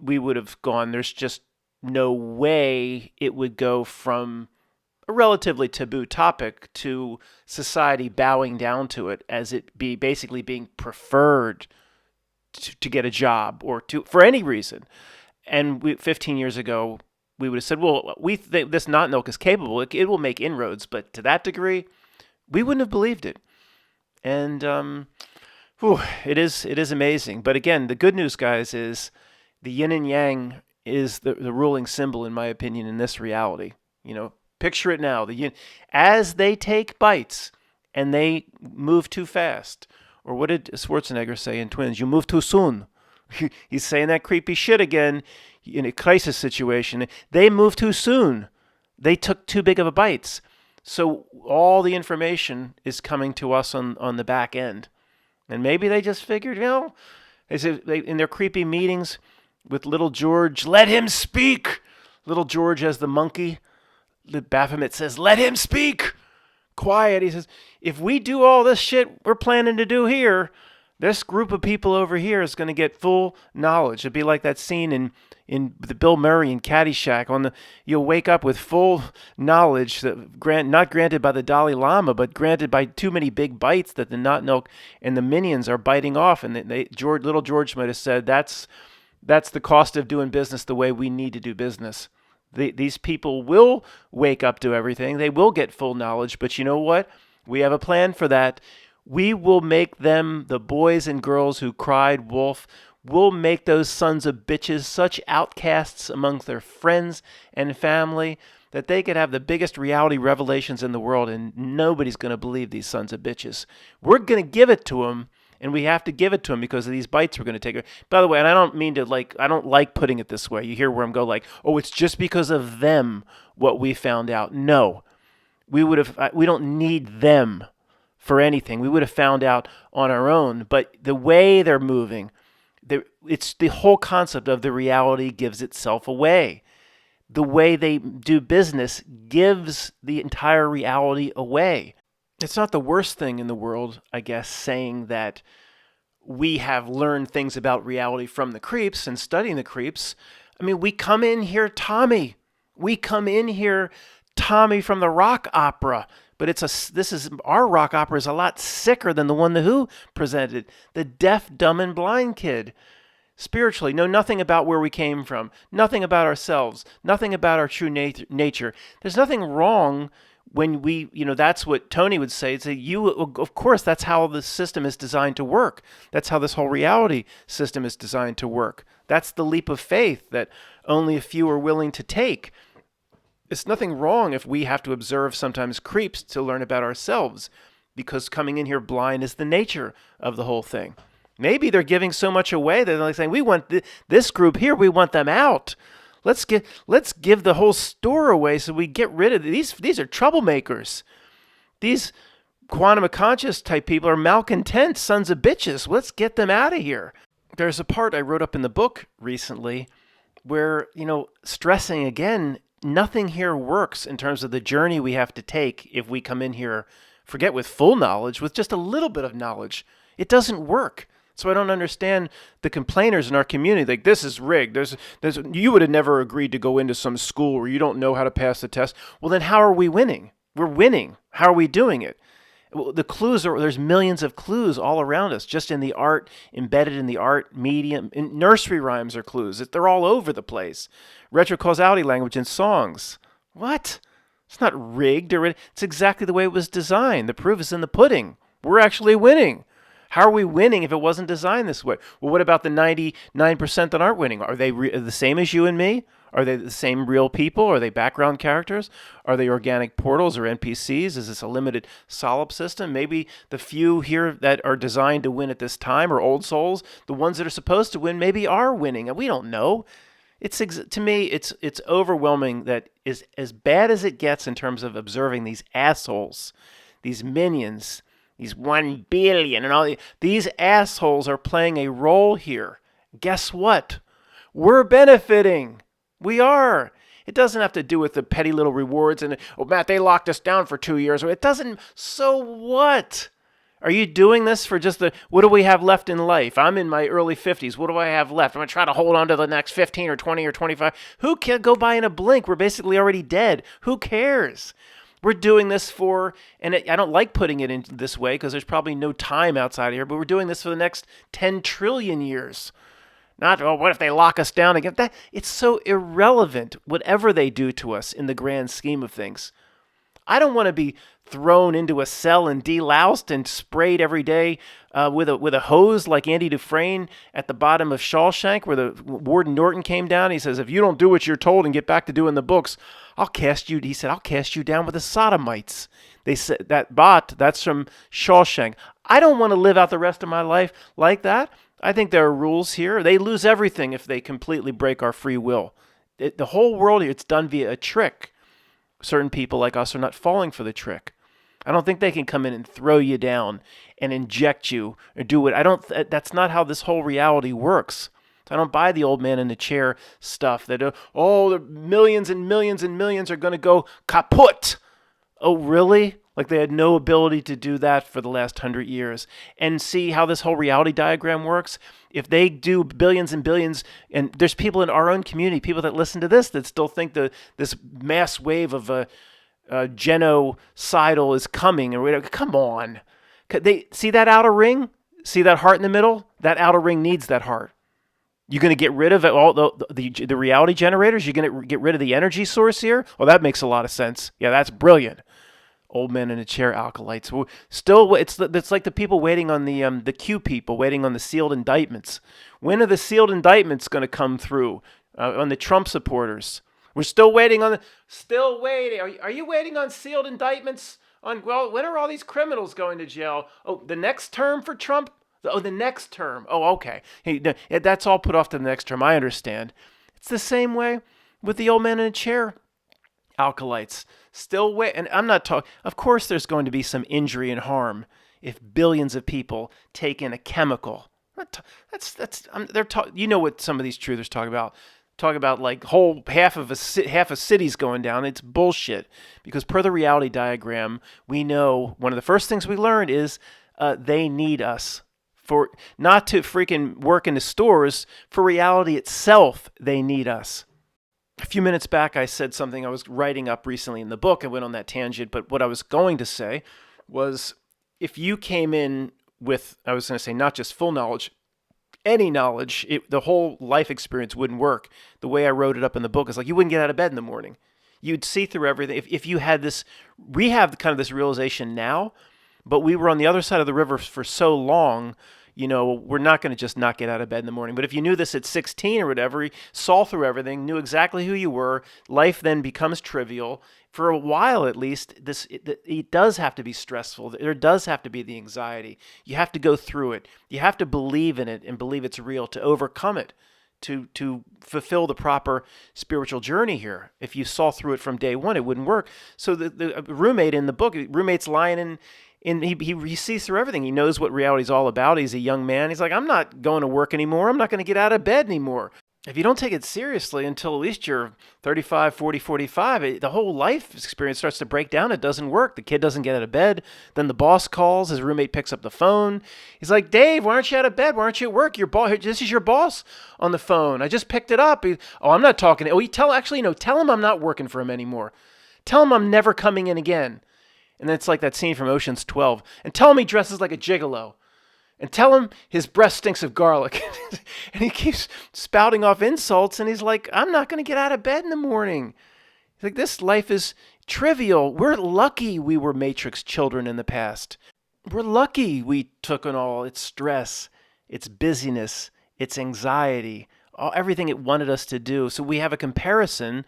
we would have gone, there's just no way it would go from a relatively taboo topic to society bowing down to it as it be basically being preferred to get a job or for any reason. And 15 years ago, we would have said, well, we think this not milk is capable. It will make inroads, but to that degree, we wouldn't have believed it. And it is amazing. But again, the good news, guys, is the yin and yang is the ruling symbol, in my opinion, in this reality. Picture it now. As they take bites and they move too fast. Or what did Schwarzenegger say in Twins? You move too soon. He's saying that creepy shit again in a crisis situation. They moved too soon. They took too big of a bites. So all the information is coming to us on the back end. And maybe they just figured, in their creepy meetings with little George, let him speak. Little George as the monkey. Baphomet says, let him speak. Quiet. He says, if we do all this shit we're planning to do here, this group of people over here is going to get full knowledge. It'd be like that scene in the Bill Murray in Caddyshack. You'll wake up with full knowledge, not granted by the Dalai Lama, but granted by too many big bites that the Not Milk and the minions are biting off. And little George might have said, that's the cost of doing business the way we need to do business. These people will wake up to everything. They will get full knowledge. But you know what? We have a plan for that. We will make them, the boys and girls who cried wolf, we'll make those sons of bitches such outcasts amongst their friends and family that they could have the biggest reality revelations in the world and nobody's going to believe these sons of bitches. We're going to give it to them, and we have to give it to them because of these bites we're going to take. By the way, and I don't mean to I don't like putting it this way. You hear where I'm going it's just because of them what we found out. No, we don't need them for anything. We would have found out on our own. But the way they're moving, it's the whole concept of the reality gives itself away. The way they do business gives the entire reality away. It's not the worst thing in the world, I guess, saying that we have learned things about reality from the creeps and studying the creeps. I mean, we come in here, Tommy. We come in here, Tommy from the rock opera. But our rock opera is a lot sicker than the one the Who presented. The deaf, dumb, and blind kid. Spiritually, know nothing about where we came from, nothing about ourselves, nothing about our true nature. There's nothing wrong when that's what Tony would say. Of course, that's how the system is designed to work. That's how this whole reality system is designed to work. That's the leap of faith that only a few are willing to take. It's nothing wrong if we have to observe sometimes creeps to learn about ourselves, because coming in here blind is the nature of the whole thing. Maybe they're giving so much away that they're saying, we want this group here, we want them out. Let's give the whole store away so we get rid of these. These are troublemakers. These quantum of conscious type people are malcontent sons of bitches. Let's get them out of here. There's a part I wrote up in the book recently where, stressing again, nothing here works in terms of the journey we have to take if we come in here, forget with full knowledge, with just a little bit of knowledge. It doesn't work. So I don't understand the complainers in our community. Like, this is rigged. You would have never agreed to go into some school where you don't know how to pass the test. Well, then how are we winning? We're winning. How are we doing it? Well, the clues there's millions of clues all around us, just in the art, embedded in the art medium. In nursery rhymes are clues. They're all over the place. Retrocausality language in songs. What? It's not rigged. It's exactly the way it was designed. The proof is in the pudding. We're actually winning. How are we winning if it wasn't designed this way? Well, what about the 99% that aren't winning? Are they the same as you and me? Are they the same real people? Are they background characters? Are they organic portals or NPCs? Is this a limited solipsism? Maybe the few here that are designed to win at this time are old souls. The ones that are supposed to win maybe are winning, and we don't know. To me, it's overwhelming that is as bad as it gets in terms of observing these assholes, these minions, these 1 billion and all these assholes are playing a role here. Guess what? We're benefiting. We are. It doesn't have to do with the petty little rewards and, oh, Matt, they locked us down for 2 years. It doesn't. So what? Are you doing this for just what do we have left in life? I'm in my early 50s. What do I have left? I'm going to try to hold on to the next 15 or 20 or 25. Who can go by in a blink? We're basically already dead. Who cares? We're doing this for, and I don't like putting it in this way because there's probably no time outside of here, but we're doing this for the next 10 trillion years. Not, oh, what if they lock us down again? It's so irrelevant, whatever they do to us in the grand scheme of things. I don't want to be thrown into a cell and deloused and sprayed every day with a hose like Andy Dufresne at the bottom of Shawshank, where the Warden Norton came down. He says, if you don't do what you're told and get back to doing the books, I'll cast you down with the sodomites. They said that's from Shawshank. I don't want to live out the rest of my life like that. I think there are rules here. They lose everything if they completely break our free will. The whole world here, it's done via a trick. Certain people like us are not falling for the trick. I don't think they can come in and throw you down and inject you or do it. That's not how this whole reality works. I don't buy the old man in the chair stuff that, the millions and millions and millions are going to go kaput. Oh, really? Like they had no ability to do that for the last 100 years. And see how this whole reality diagram works? If they do billions and billions, and there's people in our own community, people that listen to this that still think this mass wave of genocidal is coming. And whatever. Come on. They see that outer ring? See that heart in the middle? That outer ring needs that heart. You're going to get rid of all the reality generators? You're going to get rid of the energy source here? Well, that makes a lot of sense. Yeah, that's brilliant. Old man in a chair alkalites. Still, it's like the people waiting on the Q people waiting on the sealed indictments. When are the sealed indictments going to come through on the Trump supporters? We're still waiting on still waiting. Are you waiting on sealed indictments? When are all these criminals going to jail? Oh, the next term for Trump? Oh, the next term. Oh, okay. Hey, that's all put off to the next term. I understand. It's the same way with the old man in a chair alkalites. Still wait, and I'm not talking. Of course, there's going to be some injury and harm if billions of people take in a chemical. You know what some of these truthers talk about? Talk about like half a city's going down. It's bullshit because per the reality diagram, we know one of the first things we learned is they need us for not to freaking work in the stores. For reality itself, they need us. A few minutes back, I said something I was writing up recently in the book. I went on that tangent, but what I was going to say was if you came in with, I was going to say, not just full knowledge, any knowledge, the whole life experience wouldn't work. The way I wrote it up in the book is like you wouldn't get out of bed in the morning. You'd see through everything. If you had this, we have kind of this realization now, but we were on the other side of the river for so long, we're not going to just not get out of bed in the morning. But if you knew this at 16 or whatever, you saw through everything, knew exactly who you were, life then becomes trivial. For a while, at least, it does have to be stressful. There does have to be the anxiety. You have to go through it. You have to believe in it and believe it's real to overcome it, to fulfill the proper spiritual journey here. If you saw through it from day one, it wouldn't work. So the roommate in the book, roommate's lying in. And he sees through everything. He knows what reality's all about. He's a young man. He's like, I'm not going to work anymore. I'm not going to get out of bed anymore. If you don't take it seriously until at least you're 35, 40, 45, the whole life experience starts to break down. It doesn't work. The kid doesn't get out of bed. Then the boss calls. His roommate picks up the phone. He's like, Dave, why aren't you out of bed? Why aren't you at work? This is your boss on the phone. I just picked it up. I'm not talking. Tell him I'm not working for him anymore. Tell him I'm never coming in again. And then it's like that scene from Ocean's 12. And tell him he dresses like a gigolo. And tell him his breath stinks of garlic. And he keeps spouting off insults. And he's like, I'm not going to get out of bed in the morning. He's like, this life is trivial. We're lucky we were Matrix children in the past. We're lucky we took on all its stress, its busyness, its anxiety, everything it wanted us to do. So we have a comparison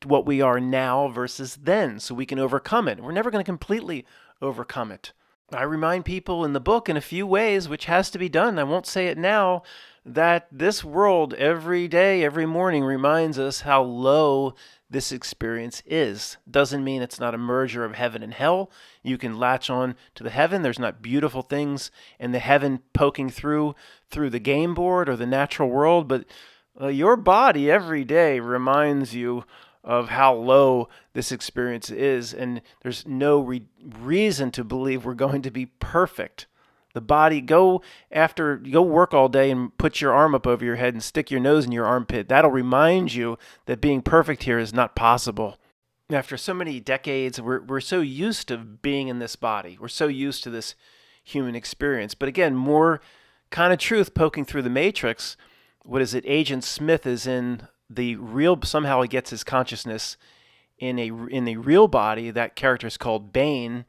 what we are now versus then, so we can overcome it. We're never going to completely overcome it. I remind people in the book in a few ways, which has to be done, I won't say it now, that this world every day, every morning reminds us how low this experience is. Doesn't mean it's not a merger of heaven and hell. You can latch on to the heaven. There's not beautiful things in the heaven poking through the game board or the natural world, but your body every day reminds you of how low this experience is, and there's no reason to believe we're going to be perfect. The body, go work all day and put your arm up over your head and stick your nose in your armpit. That'll remind you that being perfect here is not possible. After so many decades, we're so used to being in this body. We're so used to this human experience. But again, more kind of truth poking through the matrix. What is it? Agent Smith is in the real, somehow he gets his consciousness in the real body. That character is called Bane,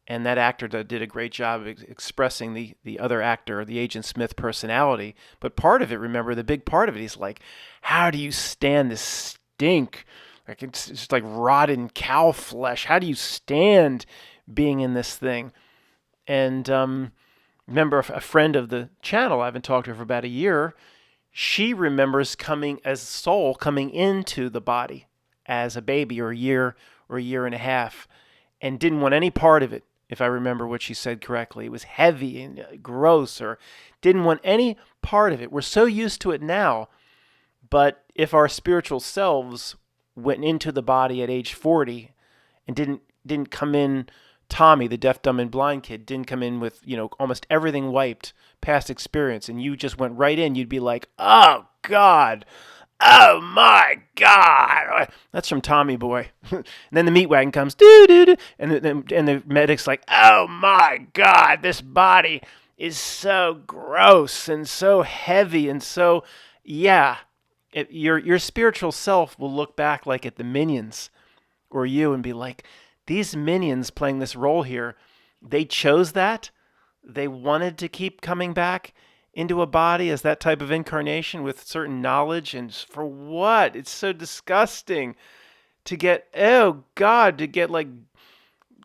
and that actor did a great job of expressing the other actor, the Agent Smith personality. But part of it, remember, the big part of it, he's like, how do you stand this stink? Like it's just like rotten cow flesh. How do you stand being in this thing? And remember, a friend of the channel, I haven't talked to her for about a year, she remembers coming as soul coming into the body as a baby or a year and a half, and didn't want any part of it, if I remember what she said correctly. It was heavy and gross, or didn't want any part of it. We're so used to it now, but if our spiritual selves went into the body at age 40 and didn't come in, Tommy, the deaf, dumb, and blind kid, didn't come in with, almost everything wiped, past experience, and you just went right in, you'd be like, oh, God. Oh, my God. That's from Tommy Boy. And then the meat wagon comes, doo-doo-doo, and the medic's like, oh, my God, this body is so gross and so heavy and so, yeah. Your spiritual self will look back like at the minions or you and be like, these minions playing this role here, they chose that. They wanted to keep coming back into a body as that type of incarnation with certain knowledge. And for what? It's so disgusting to get, oh God, to get like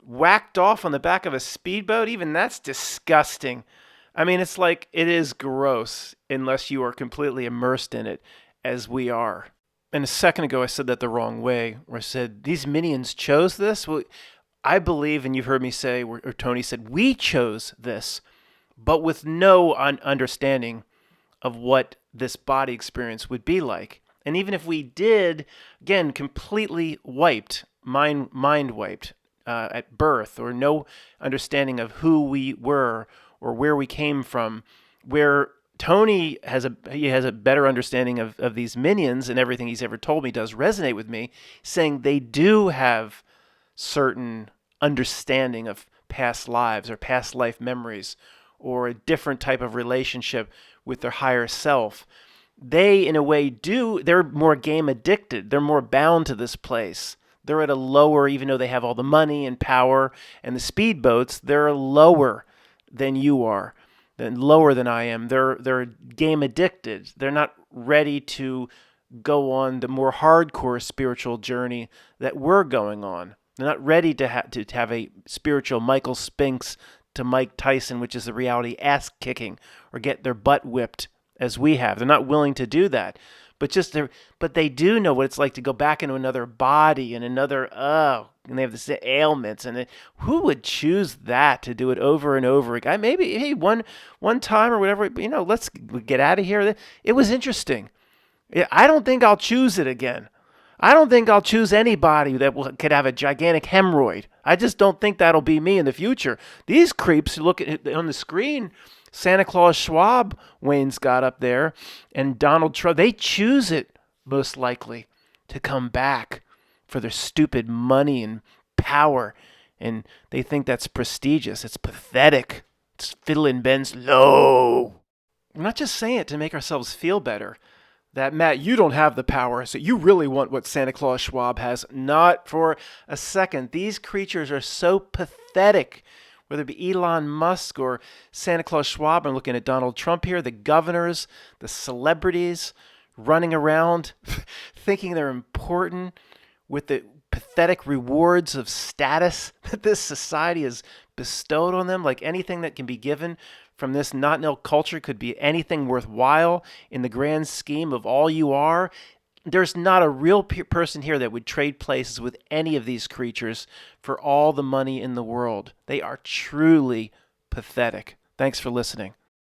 whacked off on the back of a speedboat. Even that's disgusting. I mean, it's like, it is gross unless you are completely immersed in it, as we are. And a second ago, I said that the wrong way, where I said, these minions chose this. Well, I believe, and you've heard me say, or Tony said, we chose this, but with no understanding of what this body experience would be like. And even if we did, again, completely wiped, mind wiped at birth, or no understanding of who we were or where we came from, where Tony has a better understanding of these minions, and everything he's ever told me does resonate with me, saying they do have certain understanding of past lives or past life memories or a different type of relationship with their higher self. They, in a way, they're more game addicted. They're more bound to this place. They're at a lower, even though they have all the money and power and the speedboats, they're lower than you are. Lower than I am. They're game addicted. They're not ready to go on the more hardcore spiritual journey that we're going on. They're not ready to have a spiritual Michael Spinks to Mike Tyson, which is the reality ass kicking, or get their butt whipped as we have. They're not willing to do that. But they do know what it's like to go back into another body and another, and they have this ailments. And who would choose that to do it over and over again? Maybe, hey, one time or whatever, let's get out of here. It was interesting. I don't think I'll choose it again. I don't think I'll choose anybody that could have a gigantic hemorrhoid. I just don't think that'll be me in the future. These creeps who look at on the screen, Santa Claus Schwab, Wayne's got up there, and Donald Trump, they choose it most likely to come back for their stupid money and power, and they think that's prestigious. It's pathetic. It's fiddling Ben's low. I'm not just saying it to make ourselves feel better. That, Matt, you don't have the power, so you really want what Santa Claus Schwab has. Not for a second. These creatures are so pathetic. Whether it be Elon Musk or Santa Claus Schwab, I'm looking at Donald Trump here, the governors, the celebrities running around thinking they're important with the pathetic rewards of status that this society has bestowed on them. Like anything that can be given from this not-nil culture could be anything worthwhile in the grand scheme of all you are. There's not a real person here that would trade places with any of these creatures for all the money in the world. They are truly pathetic. Thanks for listening.